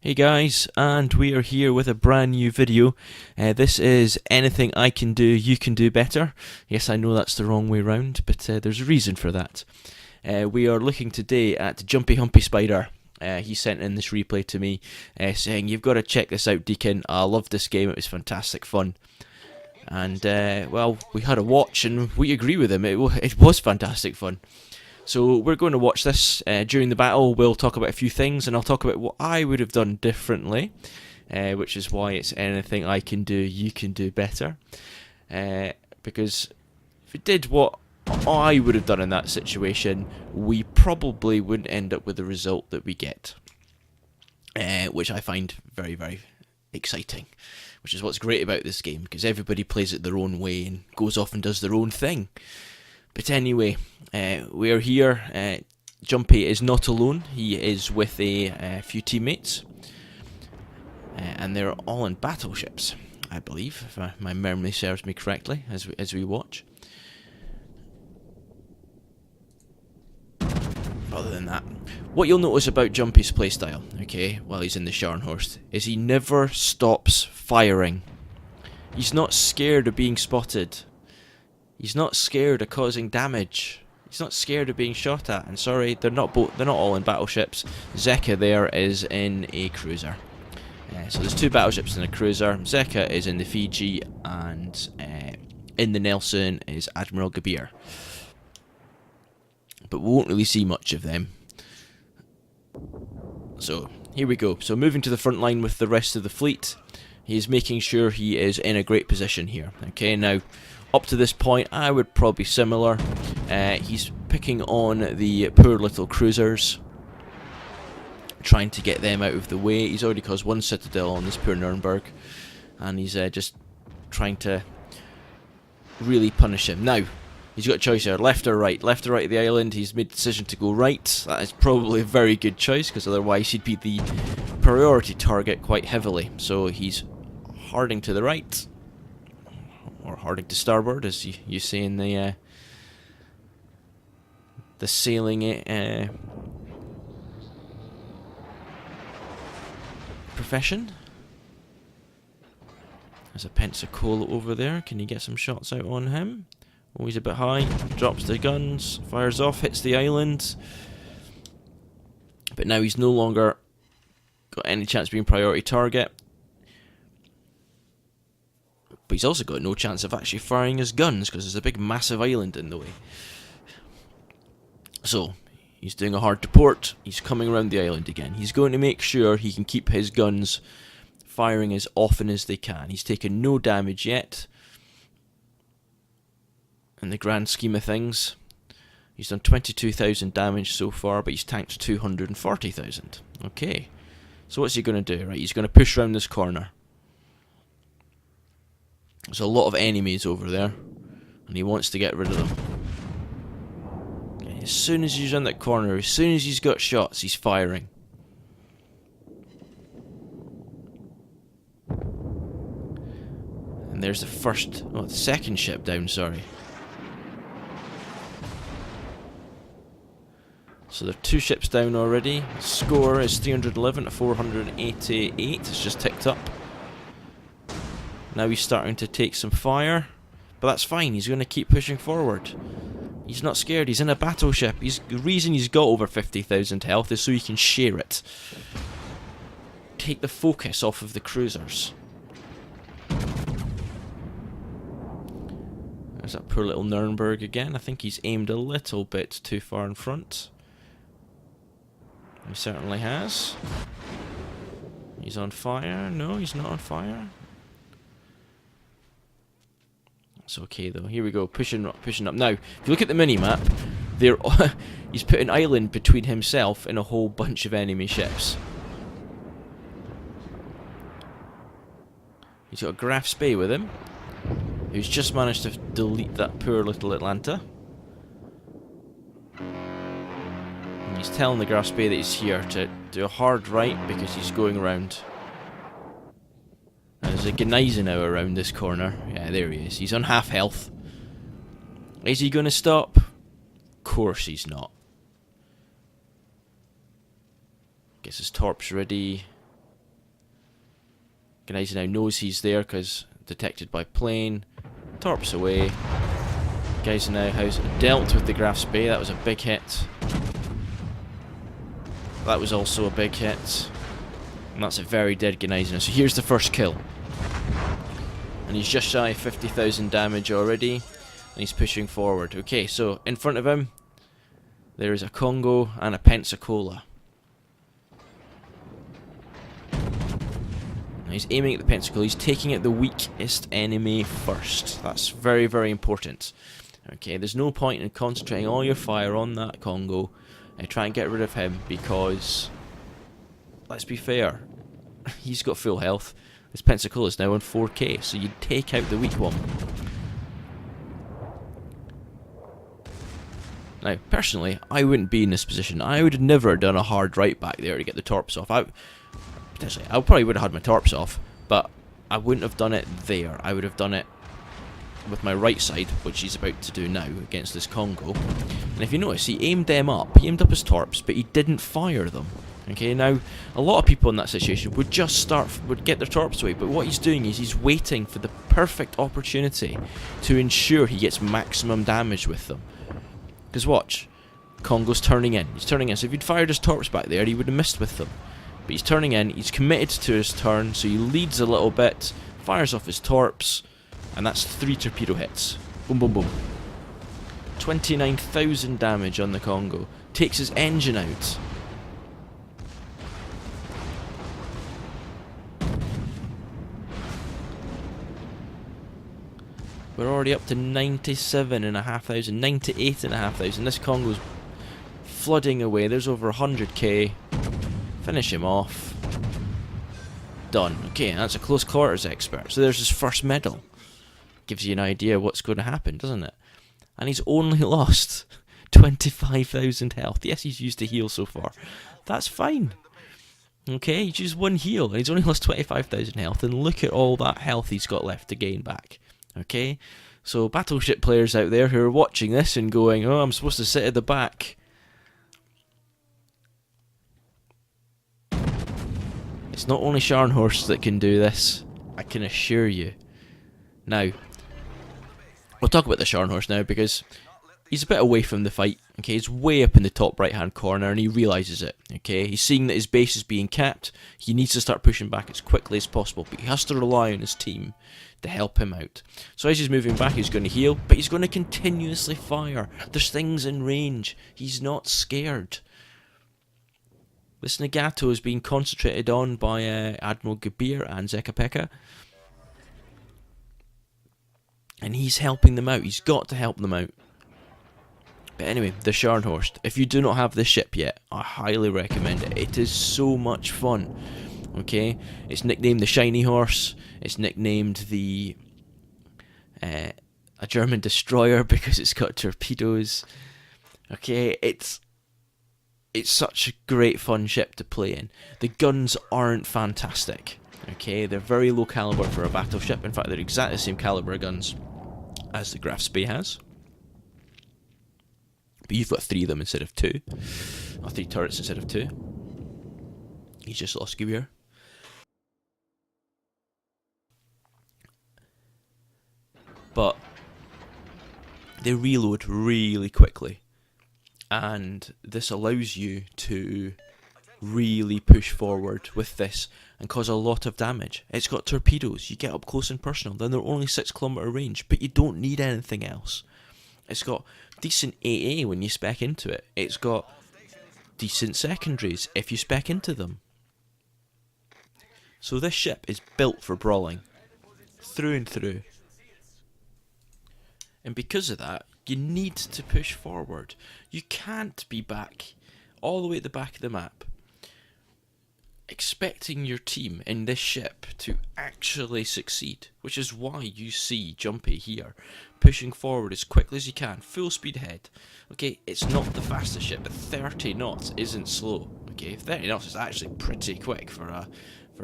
Hey guys, and we are here with a brand new video. This is anything I can do, you can do better. Yes, I know that's the wrong way round, but there's a reason for that. We are looking today at JumpyHumpySpider. He sent in this replay to me saying, "You've got to check this out, Deacon. I loved this game, it was fantastic fun." And, well, we had a watch and we agree with him, it was fantastic fun. So we're going to watch this during the battle. We'll talk about a few things, and I'll talk about what I would have done differently, which is why it's anything I can do, you can do better. Because if we did what I would have done in that situation, we probably wouldn't end up with the result that we get, which I find very, very exciting, which is what's great about this game, because everybody plays it their own way and goes off and does their own thing. But anyway, we're here. Jumpy is not alone. He is with a few teammates. And they're all in battleships, I believe, if my memory serves me correctly, as we watch. Other than that, what you'll notice about Jumpy's playstyle, okay, while he's in the Scharnhorst, is he never stops firing. He's not scared of being spotted. He's not scared of causing damage. He's not scared of being shot at. And sorry, they're not all in battleships. Zeka there is in a cruiser. So there's two battleships and a cruiser. Zeka is in the Fiji, and in the Nelson is Admiral Gabir. But we won't really see much of them. So here we go. So moving to the front line with the rest of the fleet. He is making sure he is in a great position here. Okay, now up to this point, I would probably similar. He's picking on the poor little cruisers, trying to get them out of the way. He's already caused one citadel on this poor Nuremberg, and he's just trying to really punish him. Now, he's got a choice here, left or right. Left or right of the island, he's made the decision to go right. That is probably a very good choice, because otherwise he'd be the priority target quite heavily. So he's harding to the right, or harding to starboard, as you say in the sailing profession. There's a Pensacola over there. Can you get some shots out on him? Oh, he's a bit high. Drops the guns, fires off, hits the island. But now he's no longer got any chance of being priority target. But he's also got no chance of actually firing his guns, because there's a big massive island in the way. So, he's doing a hard to port. He's coming around the island again. He's going to make sure he can keep his guns firing as often as they can. He's taken no damage yet. In the grand scheme of things, he's done 22,000 damage so far, but he's tanked 240,000. Okay. So what's he going to do? Right, he's going to push around this corner. There's a lot of enemies over there, and he wants to get rid of them. Okay, as soon as he's in that corner, as soon as he's got shots, he's firing. And there's the second ship down, sorry. So there are two ships down already. The score is 311 to 488. It's just ticked up. Now he's starting to take some fire, but that's fine. He's going to keep pushing forward. He's not scared. He's in a battleship. The reason he's got over 50,000 health is so he can share it. Take the focus off of the cruisers. There's that poor little Nuremberg again. I think he's aimed a little bit too far in front. He certainly has. He's on fire. No, he's not on fire. It's okay though. Here we go, pushing up. Now, if you look at the mini-map, he's put an island between himself and a whole bunch of enemy ships. He's got a Graf Spee with him, who's just managed to delete that poor little Atlanta. And he's telling the Graf Spee that he's here to do a hard right because he's going around. There's a Gneisenau around this corner. Yeah, there he is. He's on half health. Is he going to stop? Of course he's not. Gets his torps ready. Genizer now knows he's there because detected by plane. Torps away. Geyser now has dealt with the Graf Spee. That was a big hit. That was also a big hit. And that's a very dead Genizer. So here's the first kill. And he's just shy of 50,000 damage already. And he's pushing forward. Okay, so in front of him, there is a Congo and a Pensacola. Now he's aiming at the Pensacola. He's taking out the weakest enemy first. That's very, very important. Okay, there's no point in concentrating all your fire on that Congo and try and get rid of him because, let's be fair, he's got full health. This Pensacola is now on 4k, so you take out the weak one. Now, personally, I wouldn't be in this position. I would have never done a hard right back there to get the torps off. Potentially, I probably would have had my torps off, but I wouldn't have done it there. I would have done it with my right side, which he's about to do now against this Congo. And if you notice, he aimed them up. He aimed up his torps, but he didn't fire them. Okay, now a lot of people in that situation would just would get their torps away, but what he's doing is he's waiting for the perfect opportunity to ensure he gets maximum damage with them. Because watch, Congo's turning in. He's turning in. So if he'd fired his torps back there, he would have missed with them. But he's turning in. He's committed to his turn, so he leads a little bit, fires off his torps. And that's 3 torpedo hits. Boom, boom, boom. 29,000 damage on the Congo. Takes his engine out. We're already up to 97,500, 98,500. This Congo's flooding away. There's over 100k. Finish him off. Done. Okay, that's a close quarters expert. So there's his first medal. Gives you an idea what's going to happen, doesn't it? And he's only lost 25,000 health. Yes, he's used a heal so far. That's fine. Okay, he's used one heal and he's only lost 25,000 health. And look at all that health he's got left to gain back. Okay, so Battleship players out there who are watching this and going, oh, I'm supposed to sit at the back. It's not only Scharnhorst that can do this, I can assure you. Now, we'll talk about the Scharnhorst now because he's a bit away from the fight. Okay, he's way up in the top right hand corner and he realises it. Okay, he's seeing that his base is being capped. He needs to start pushing back as quickly as possible, but he has to rely on his team to help him out. So as he's moving back, he's going to heal, but he's going to continuously fire. There's things in range. He's not scared. This Nagato is being concentrated on by Admiral Gabir and Zekapeka. And he's helping them out. He's got to help them out. But anyway, the Scharnhorst. If you do not have this ship yet, I highly recommend it. It is so much fun. Okay? It's nicknamed the Shinyhorst. It's nicknamed the a German destroyer because it's got torpedoes. Okay? It's such a great fun ship to play in. The guns aren't fantastic. Okay, they're very low caliber for a battleship. In fact, they're exactly the same caliber guns as the Graf Spee has. But you've got 3 of them instead of 2. Or 3 turrets instead of 2. He's just lost gear. But they reload really quickly. And this allows you to really push forward with this and cause a lot of damage. It's got torpedoes, you get up close and personal, then they're only 6km range, but you don't need anything else. It's got decent AA when you spec into it. It's got decent secondaries if you spec into them. So this ship is built for brawling, through and through. And because of that, you need to push forward. You can't be back, all the way at the back of the map, expecting your team in this ship to actually succeed, which is why you see Jumpy here pushing forward as quickly as you can, full speed ahead. Okay, it's not the fastest ship, but 30 knots isn't slow. Okay, 30 knots is actually pretty quick for a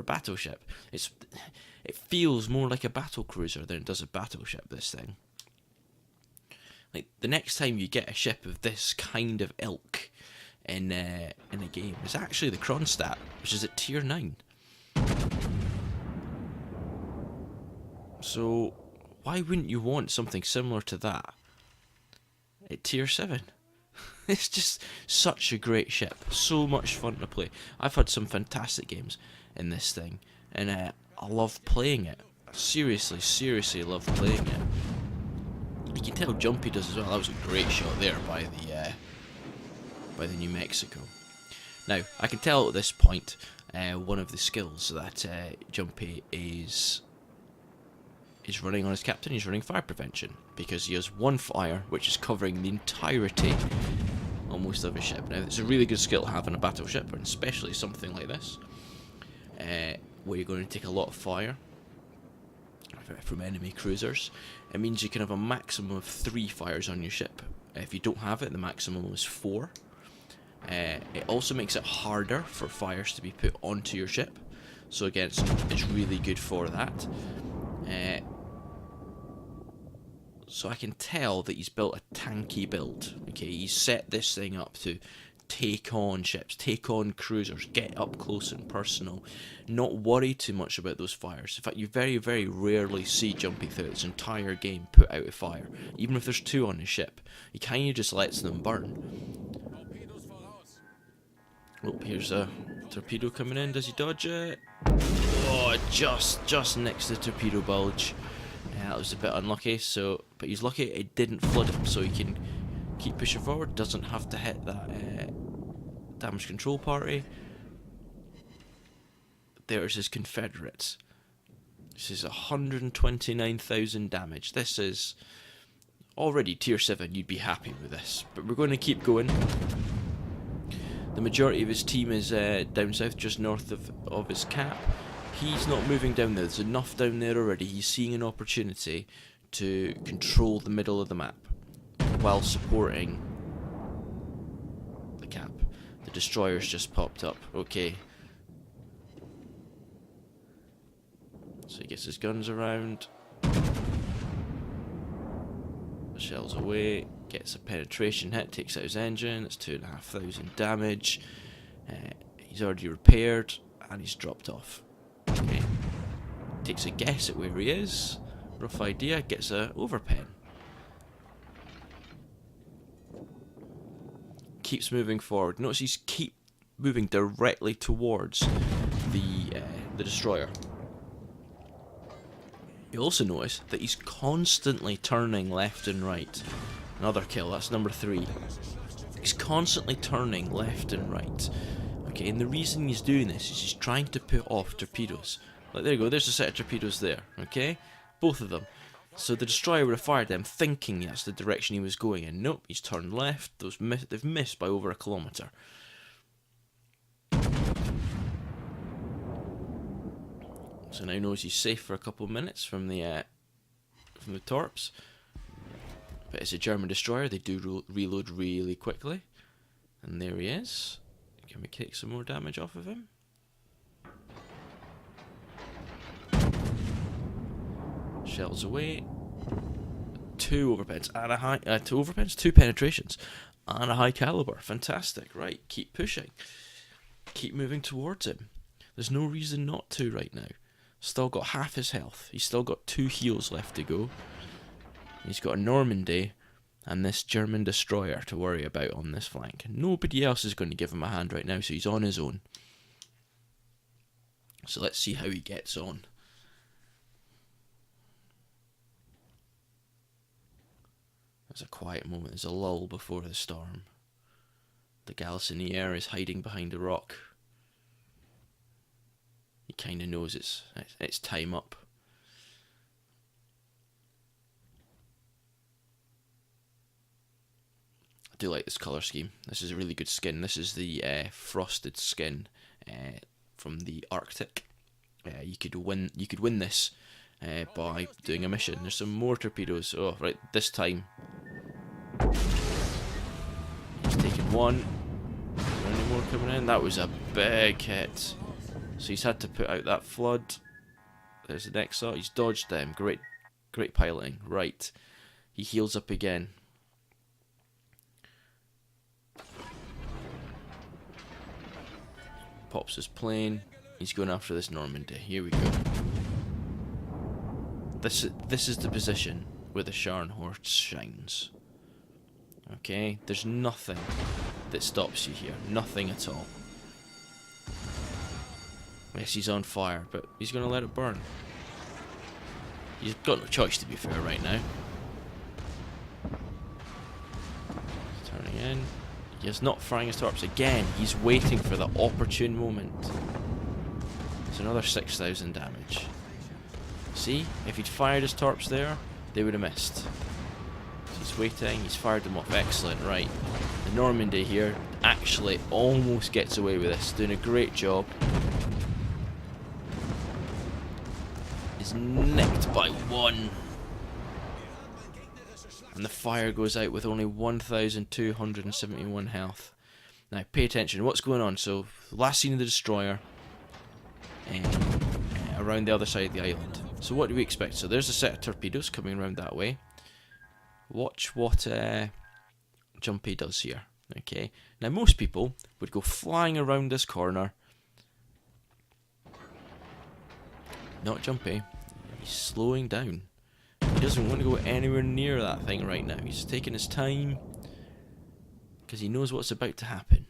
battleship. It feels more like a battlecruiser than it does a battleship, this thing. Like, the next time you get a ship of this kind of ilk in a game is actually the Kronstadt, which is at tier 9. So why wouldn't you want something similar to that at tier 7? It's just such a great ship, so much fun to play. I've had some fantastic games in this thing, and I love playing it. Seriously love playing it. You can tell Jumpy does as well. That was a great shot there by the New Mexico. Now, I can tell at this point, one of the skills that Jumpy is running on his captain, he's running fire prevention, because he has one fire which is covering the entirety almost of his ship. Now, it's a really good skill to have in a battleship, and especially something like this, where you're going to take a lot of fire from enemy cruisers. It means you can have a maximum of 3 fires on your ship. If you don't have it, the maximum is 4. It also makes it harder for fires to be put onto your ship, so again, it's really good for that. So I can tell that he's built a tanky build. Okay, he's set this thing up to take on ships, take on cruisers, get up close and personal, not worry too much about those fires. In fact, you very, very rarely see Jumpy throughout his entire game put out a fire. Even if there's 2 on his ship, he kind of just lets them burn. Oh, here's a torpedo coming in. Does he dodge it? Oh, just next to the torpedo bulge. That was a bit unlucky, but he's lucky it didn't flood him, so he can keep pushing forward, doesn't have to hit that damage control party. There's his Confederates. This is 129,000 damage. This is already tier 7, you'd be happy with this, but we're going to keep going. The majority of his team is down south, just north of his cap. He's not moving down there. There's enough down there already. He's seeing an opportunity to control the middle of the map while supporting the cap. The destroyers just popped up. Okay. So he gets his guns around. Shells away. Gets a penetration hit. Takes out his engine. It's 2,500 damage. He's already repaired. And he's dropped off. Okay. Takes a guess at where he is. Rough idea. Gets a overpen. Keeps moving forward. Notice he's keep moving directly towards the destroyer. You also notice that he's constantly turning left and right. Another kill. That's number 3. He's constantly turning left and right. Okay, and the reason he's doing this is he's trying to put off torpedoes. Like, there you go, there's a set of torpedoes there, okay? Both of them. So the destroyer would have fired them thinking that's the direction he was going in. Nope, he's turned left. They've missed by over 1 kilometre. So now he knows he's safe for a couple of minutes from the torps. But it's a German destroyer, they do reload really quickly. And there he is. Can we take some more damage off of him? Shells away. 2 overpens and a high 2 overpens, 2 penetrations and a high caliber. Fantastic. Right, keep pushing. Keep moving towards him. There's no reason not to right now. Still got half his health. He's still got 2 heals left to go. He's got a Normandy and this German destroyer to worry about on this flank. Nobody else is going to give him a hand right now, so he's on his own. So let's see how he gets on. There's a quiet moment, there's a lull before the storm. The Galissoniere is hiding behind a rock. He kind of knows it's time up. I do like this colour scheme. This is a really good skin. This is the frosted skin from the Arctic. You could win this by doing a mission. There's some more torpedoes. Oh, right, this time he's taken one. Any more coming in? That was a big hit. So he's had to put out that flood. There's the next shot. He's dodged them. Great piloting. Right, he heals up again. Pops his plane. He's going after this Normandy. Here we go. This is the position where the Scharnhorst shines. Okay, there's nothing that stops you here. Nothing at all. Yes, he's on fire, but he's going to let it burn. He's got no choice, to be fair, right now. Turning in. He's not firing his torps again. He's waiting for the opportune moment. It's another 6,000 damage. See, if he'd fired his torps there, they would have missed. He's waiting, he's fired them off. Excellent, right. The Normandy here actually almost gets away with this, doing a great job. Is nicked by one. And the fire goes out with only 1,271 health. Now, pay attention, what's going on? So, last scene of the destroyer, around the other side of the island. So what do we expect? So there's a set of torpedoes coming around that way. Watch what Jumpy does here. Okay. Now most people would go flying around this corner. Not Jumpy. He's slowing down. He doesn't want to go anywhere near that thing right now. He's taking his time because he knows what's about to happen.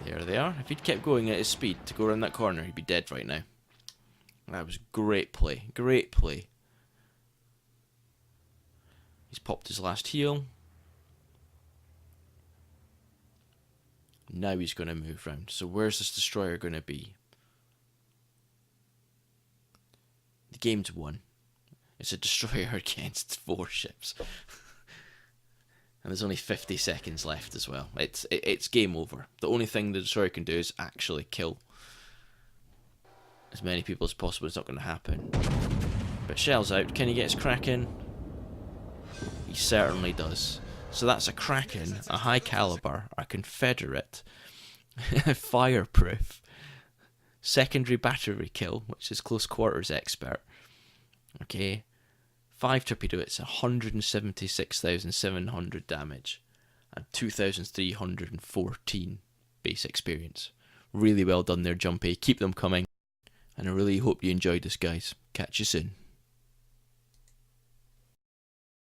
There they are. If he'd kept going at his speed to go around that corner, he'd be dead right now. That was great play. Great play. He's popped his last heal. Now he's going to move round. So where's this destroyer going to be? The game's won. It's a destroyer against 4 ships. And there's only 50 seconds left as well. It's game over. The only thing the destroyer can do is actually kill as many people as possible. It's not going to happen. But Shell's out. Can he get his Kraken? He certainly does. So that's a Kraken, a high caliber, a Confederate, fireproof, secondary battery kill, which is close quarters expert. Okay. 5 torpedo hits, 176,700 damage, and 2,314 base experience. Really well done there, Jumpy. Keep them coming. And I really hope you enjoyed this, guys. Catch you soon.